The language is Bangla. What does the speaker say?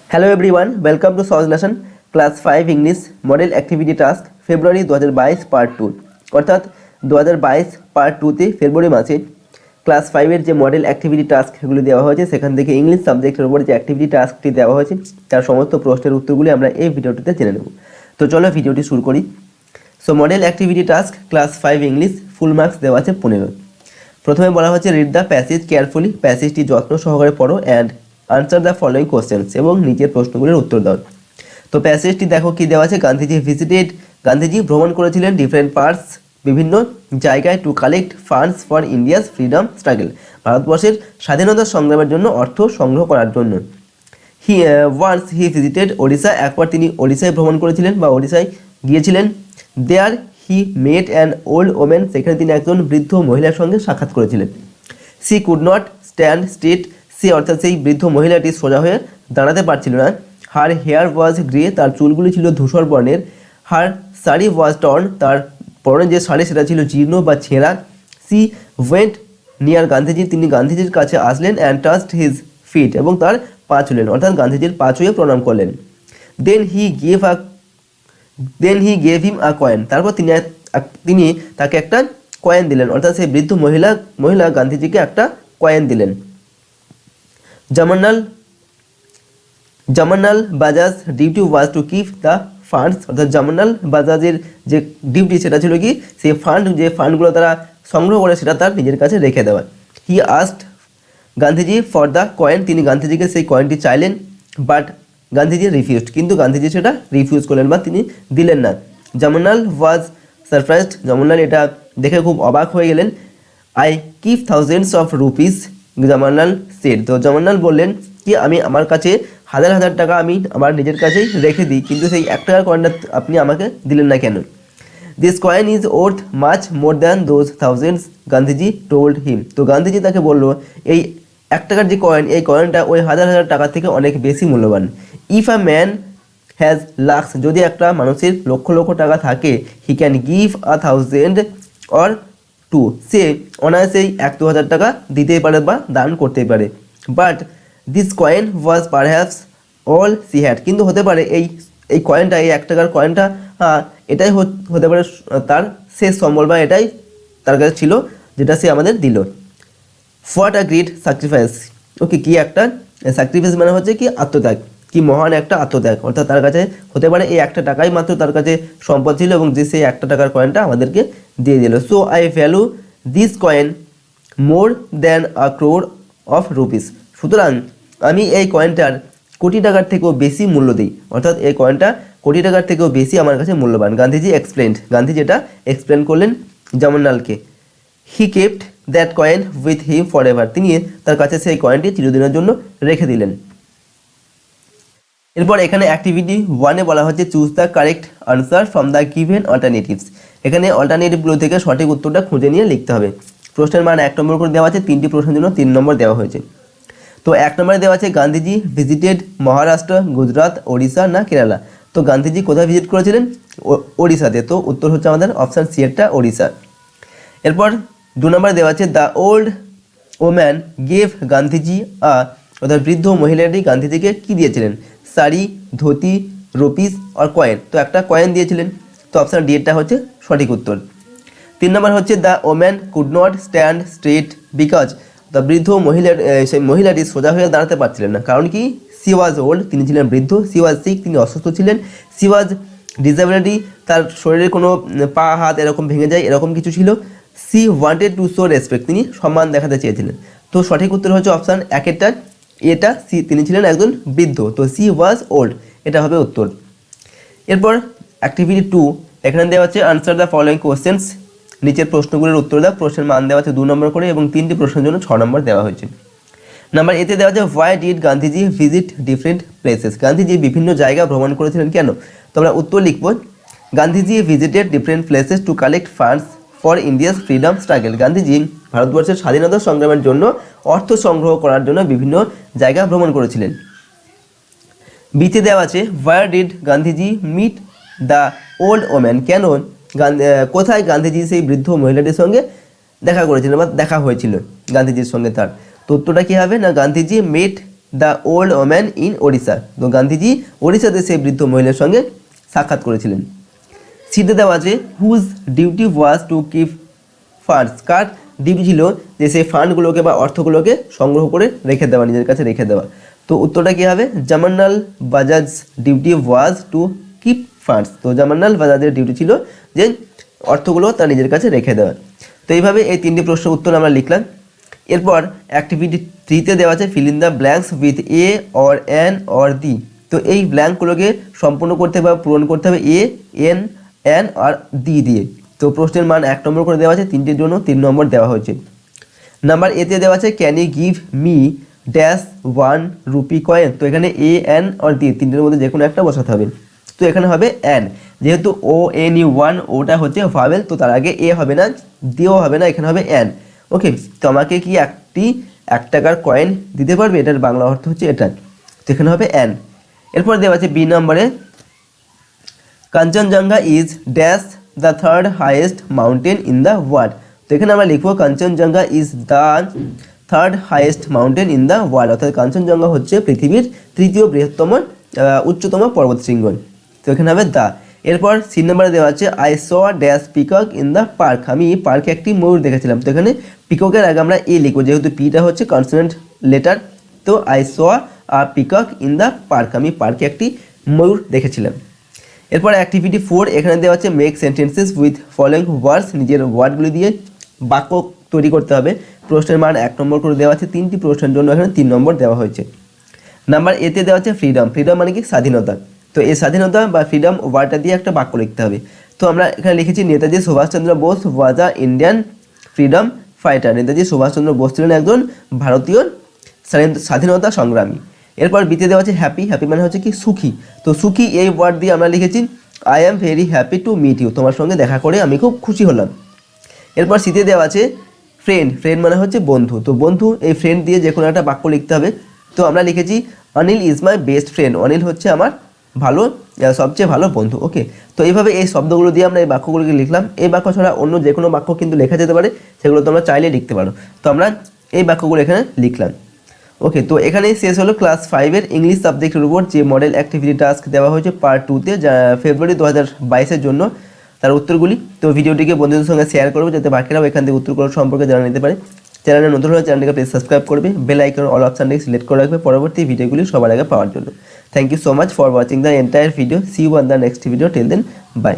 Hello everyone, welcome to solve lesson class 5 English model activity task February 2022 part 2 অর্থাৎ 2022 পার্ট 2তে ফেব্রুয়ারি মাসে ক্লাস 5 এর যে মডেল অ্যাক্টিভিটি টাস্ক সেগুলো দেওয়া হয়েছে সেখান থেকে ইংলিশ সাবজেক্টের উপর যে অ্যাক্টিভিটি টাস্কটি দেওয়া হয়েছে তার সমস্ত প্রশ্নের উত্তরগুলি আমরা এই ভিডিওটিতে জেনে নেব। তো চলো ভিডিওটি শুরু করি। So model activity task class 5 English full marks দেওয়া আছে 15। প্রথমে বলা হচ্ছে রিড দ্য প্যাসেজ কেয়ারফুলি, প্যাসেজটি যত্ন সহকারে পড়ো and answer the following questions এবং নিচের প্রশ্নগুলির উত্তর দাও। তো প্যাসেজটি দেখো কি দেওয়া আছে, গান্ধীজি ভ্রমণ করেছিলেন ডিফারেন্ট পার্টস বিভিন্ন জায়গায় to collect funds for India's freedom struggle, ভারতবর্ষের স্বাধীনতা সংগ্রামের জন্য অর্থ সংগ্রহ করার জন্য। হি ভিজিটেড ওড়িশা, একবার তিনি ওড়িশায় ভ্রমণ করেছিলেন বা ওড়িশায় গিয়েছিলেন। There he met an old woman, সেখানে তিনি একজন বৃদ্ধ মহিলার সঙ্গে সাক্ষাৎ করেছিলেন। She could not stand straight, সে অর্থাৎ সেই বৃদ্ধ মহিলাটি সোজা হয়ে দাঁড়াতে পারছিল না। হার হেয়ার ওয়াজ গ্রে, তার চুলগুলি ছিল ধূসর বর্ণের। হার শাড়ি ওয়াজ টর্ন, তার পরনে যে শাড়ি সেটা ছিল জীর্ণ বা ছেঁড়া। সি ওয়েন্ট নিয়ার গান্ধীজি, তিনি গান্ধীজির কাছে আসলেন অ্যান্ড টাচড হিজ ফিট, এবং তার পা ছুলেন অর্থাৎ গান্ধীজির পা ছুঁয়ে প্রণাম করলেন। দেন he gave him a coin, তারপর তিনি তাকে একটা কয়েন দিলেন, অর্থাৎ সেই বৃদ্ধ মহিলা গান্ধীজিকে একটা কয়েন দিলেন। Jamnalal Bajaj duty was to keep the funds, অর্থাৎ জামানাল বাজাজের যে ডিউটি সেটা ছিল কি সেই ফান্ডগুলো তারা সংগ্রহ করে সেটা তার নিজের কাছে রেখে দেওয়া। He asked Gandhiji for the coin, তিনি গান্ধীজিকে সেই কয়েনটি চাইলেন, বাট গান্ধীজি রিফিউজড, কিন্তু গান্ধীজি সেটা রিফিউজ করলেন বা তিনি দিলেন না। জামানাল ওয়াজ সারপ্রাইজড, জামানাল এটা দেখে খুব অবাক হয়ে গেলেন। I keep thousands of rupees, Jamnalal said, তো জামানাল বললেন কি আমি আমার কাছে হাজার হাজার টাকা আমি আমার নিজের কাছেই রেখে দিই, কিন্তু সেই 1 টাকার কয়েনটা আপনি আমাকে দিলেন না কেন? This coin is worth much more than those thousands, Gandhiji told him, তো গান্ধীজি তাকে বললো এই 1 টাকার যে কয়েন এই কয়েনটা ওই হাজার হাজার টাকা থেকে অনেক বেশি মূল্যবান। If a man has lakhs, যদি একটা মানুষের লক্ষ লক্ষ টাকা থাকে, হি ক্যান গিভ 1,000 অর 2, সে অনায়াসেই 1-2 হাজার টাকা দিতেই পারে বা দান করতেই পারে। But this coin was perhaps all she had, কিন্তু হতে পারে এই কয়েনটা এই 1 টাকার কয়েনটা এটাই হতে পারে তার শেষ সম্বল বা এটাই তার কাছে ছিল যেটা সে আমাদের দিল। হোয়াট আ গ্রেট স্যাক্রিফাইস, ওকে কি একটা স্যাক্রিফাইস মানে হচ্ছে কি আত্মত্যাগ, কি মহান একটা আত্মত্যাগ, অর্থাৎ তার কাছে হতে পারে এই 1 টাকাই মাত্র তার কাছে সম্পদ ছিল এবং যে সেই 1 টাকার কয়েনটা আমাদেরকে দিয়ে দিল। So I value this coin more than a crore of rupees, সুতরাং আমি এই কয়েনটার কোটি টাকার থেকেও বেশি মূল্য দিই, অর্থাৎ এই কয়েনটা কোটি টাকার থেকেও বেশি আমার কাছে মূল্যবান। গান্ধীজি গান্ধীজি এটা এক্সপ্লেন করলেন জামানালকে। He kept that coin with him forever, তিনি তার কাছে সেই কয়েনটি চিরদিনের জন্য রেখে দিলেন। এরপর এখানে অ্যাক্টিভিটি 1-এ বলা হচ্ছে choose the correct answer from the given alternatives, এখানে অল্টারনেটিভগুলো থেকে সঠিক উত্তরটা খুঁজে নিয়ে লিখতে হবে। প্রশ্নের মান 1 নম্বর করে দেওয়া আছে, 3টি প্রশ্নের জন্য 3 নম্বর দেওয়া হয়েছে। তো 1 নম্বরে দেওয়া আছে গান্ধীজি ভিজিটেড মহারাষ্ট্র, গুজরাট, ওড়িশা না কেরালা, তো গান্ধীজি কোথায় ভিজিট করেছিলেন? ওড়িশাতে, তো উত্তর হচ্ছে আমাদের অপশান সি এরটা ওড়িশা। এরপর 2 নম্বরে দেওয়া আছে the old woman gave Gandhiji অর্থাৎ বৃদ্ধ মহিলাটি গান্ধীজিকে কি দিয়েছিলেন? শাড়ি, ধুতি, রুপিস আর কয়েন, তো একটা কয়েন দিয়েছিলেন, তো অপশান ডি এরটা হচ্ছে সঠিক উত্তর। 3 নম্বর হচ্ছে the woman could not stand straight because, the বৃদ্ধ সেই মহিলাটি সোজা হয়ে দাঁড়াতে পারছিলেন না, কারণ কি? সি ওয়াজ ওল্ড, তিনি ছিলেন বৃদ্ধ। সি ওয়াজ সিক, তিনি অসুস্থ ছিলেন। সি ওয়াজ ডিসেবিলিটি, তার শরীরের কোনো পা হাত এরকম ভেঙে যায় এরকম কিছু ছিল। C wanted to show respect, তিনি সম্মান দেখাতে চেয়েছিলেন। তো সঠিক উত্তর হচ্ছে অপশান 1-এরটা এটা সি, তিনি ছিলেন একজন বৃদ্ধ, তো সি ওয়াজ ওল্ড এটা হবে উত্তর। এরপর অ্যাক্টিভিটি 2, এখানে দেওয়া হচ্ছে আনসার দ্য ফলোয়িং কোশ্চেন্স, নিচের প্রশ্নগুলোর উত্তর দাও। প্রশ্নের মান দেওয়া আছে 2 নম্বর করে এবং 3টি প্রশ্নের জন্য 6 নম্বর দেওয়া হয়েছে। নাম্বার এতে দেওয়া আছে why did Gandhiji visit different places, Gandhiji বিভিন্ন জায়গা ভ্রমণ করেছিলেন কেন? তো আমরা উত্তর লিখব Gandhiji visited different places to collect funds for India's freedom struggle, Gandhiji ভারতবর্ষের স্বাধীনতা সংগ্রামের জন্য অর্থ সংগ্রহ করার জন্য বিভিন্ন জায়গা ভ্রমণ করেছিলেন। বিতে দেওয়া আছে where did Gandhiji meet the old woman, কেন কোথায় গান্ধীজি সেই বৃদ্ধ মহিলাটির সঙ্গে দেখা করেছিলেন বা দেখা হয়েছিল গান্ধীজির সঙ্গে তার? তো উত্তরটা কী হবে না গান্ধীজি মেট the old woman in Odisha. তো গান্ধীজি ওড়িশাতে সেই বৃদ্ধ মহিলার সঙ্গে সাক্ষাৎ করেছিলেন। সিতে দেওয়া আছে whose duty was to keep funds, কার ডিউটি ছিল যে সেই ফান্ডগুলোকে বা অর্থগুলোকে সংগ্রহ করে রেখে দেওয়া, নিজের কাছে রেখে দেওয়া। তো উত্তরটা কী হবে, Jamnalal Bajaj duty was to keep funds. তো জামানাল বাজাজের ডিউটি ছিল যে অর্থগুলো তার নিজের কাছে রেখে দেওয়া। তো এইভাবে এই তিনটি প্রশ্নের উত্তর আমরা লিখলাম। এরপর অ্যাক্টিভিটি 3-তে দেওয়া আছে fill in the blanks with a or an or the. তো এই ব্ল্যাঙ্কগুলোকে সম্পূর্ণ করতে বা পূরণ করতে হবে এ, এন, অ্যান আর দি দিয়ে। তো প্রশ্নের মান 1 নম্বর করে দেওয়া আছে, 3টির জন্য 3 নম্বর দেওয়া হয়েছে। নাম্বার এতে দেওয়া আছে can you give me dash 1 rupee coin. তো এখানে এ, অ্যান আর দি, তিনটের মধ্যে যে কোনো একটা বসাতে হবে। তো এখানে হবে অ্যান, যেহেতু ও এন ইউ 1 ওটা হচ্ছে ভাবেল, তো তার আগে এ হবে না, দিও হবে না, এখানে হবে অ্যান। ওকে, তো আমাকে কি 1 টাকার কয়েন দিতে পারবে, এটার বাংলা অর্থ হচ্ছে এটা, তো এখানে হবে অ্যান। এরপর দেওয়া আছে বি নম্বরে Kanchenjunga is dash the 3rd highest mountain in the world. তো এখানে আমরা লিখবো Kanchenjunga is the 3rd highest mountain in the world, অর্থাৎ কাঞ্চনজঙ্ঘা হচ্ছে পৃথিবীর 3য় বৃহত্তম উচ্চতম পর্বত শৃঙ্গ। তো এখানে হবে দা। এরপর সি নম্বরে দেওয়া আছে I saw dash peacock in the park. আমি পার্কে একটি ময়ূর দেখেছিলাম। তো এখানে পিককের আগে আমরা এ লিখবো, যেহেতু পিটা হচ্ছে কনসোনেন্ট লেটার। তো I saw a peacock in the park, আমি পার্কে একটি ময়ূর দেখেছিলাম। এরপর অ্যাক্টিভিটি 4, এখানে দেওয়া আছে make sentences with following words, নিজের ওয়ার্ডগুলি দিয়ে বাক্য তৈরি করতে হবে। প্রশ্নের মান 1 নম্বর করে দেওয়া আছে, 3টি প্রশ্নের জন্য এখানে 3 নম্বর দেওয়া হয়েছে। নাম্বার এতে দেওয়া আছে ফ্রিডম। ফ্রিডম মানে কি, স্বাধীনতা। তো এই স্বাধীনতা বা ফ্রিডম ওয়ার্ডটা দিয়ে একটা বাক্য লিখতে হবে। তো আমরা এখানে লিখেছি Netaji Subhash Chandra Bose was a Indian freedom fighter. Netaji Subhash Chandra Bose ছিলেন একজন ভারতীয় স্বাধীনতা সংগ্রামী। এরপর বিতে দেওয়া আছে হ্যাপি। হ্যাপি মানে হচ্ছে কি, সুখী। তো সুখী এই ওয়ার্ড দিয়ে আমরা লিখেছি I am very happy to meet you, তোমার সঙ্গে দেখা করে আমি খুব খুশি হলাম। এরপর সিতে দেওয়া আছে ফ্রেন্ড। ফ্রেন্ড মানে হচ্ছে বন্ধু। তো বন্ধু এই ফ্রেন্ড দিয়ে যে কোনো একটা বাক্য লিখতে হবে। তো আমরা লিখেছি Anil is my best friend. Anil হচ্ছে আমার সবচেয়ে ভালো বন্ধু। ওকে, তো এইভাবে এই শব্দগুলো দিয়ে আমরা এই বাক্যগুলোকে লিখলাম। এই বাক্য ছাড়া অন্য যে কোনো বাক্য কিন্তু লেখা যেতে পারে, সেগুলো তোমরা চাইলে লিখতে পারো। তো আমরা এই বাক্যগুলো এখানে লিখলাম। ওকে, তো এখানেই শেষ হলো ক্লাস 5-এর ইংলিশ সাবজেক্টের উপর যে মডেল অ্যাক্টিভিটি টাস্ক দেওয়া হয়েছে পার্ট 2-তে, যা ফেব্রুয়ারি 2022-এর জন্য তার উত্তরগুলি। তো ভিডিওটিকে বন্ধুদের সঙ্গে শেয়ার করবে, যাতে বাকিরাও এখান থেকে উত্তরগুলো সম্পর্কে জানা নিতে পারে। চ্যানেলে নতুন হলে চ্যানেলটিকে প্লিজ সাবস্ক্রাইব করবে, বেল আইকন অল অপশানটিকে সিলেক্ট করে রাখবে পরবর্তী ভিডিওগুলি সবার আগে পাওয়ার জন্য। Thank you so much for watching the entire video. See you on the next video. Till then, by.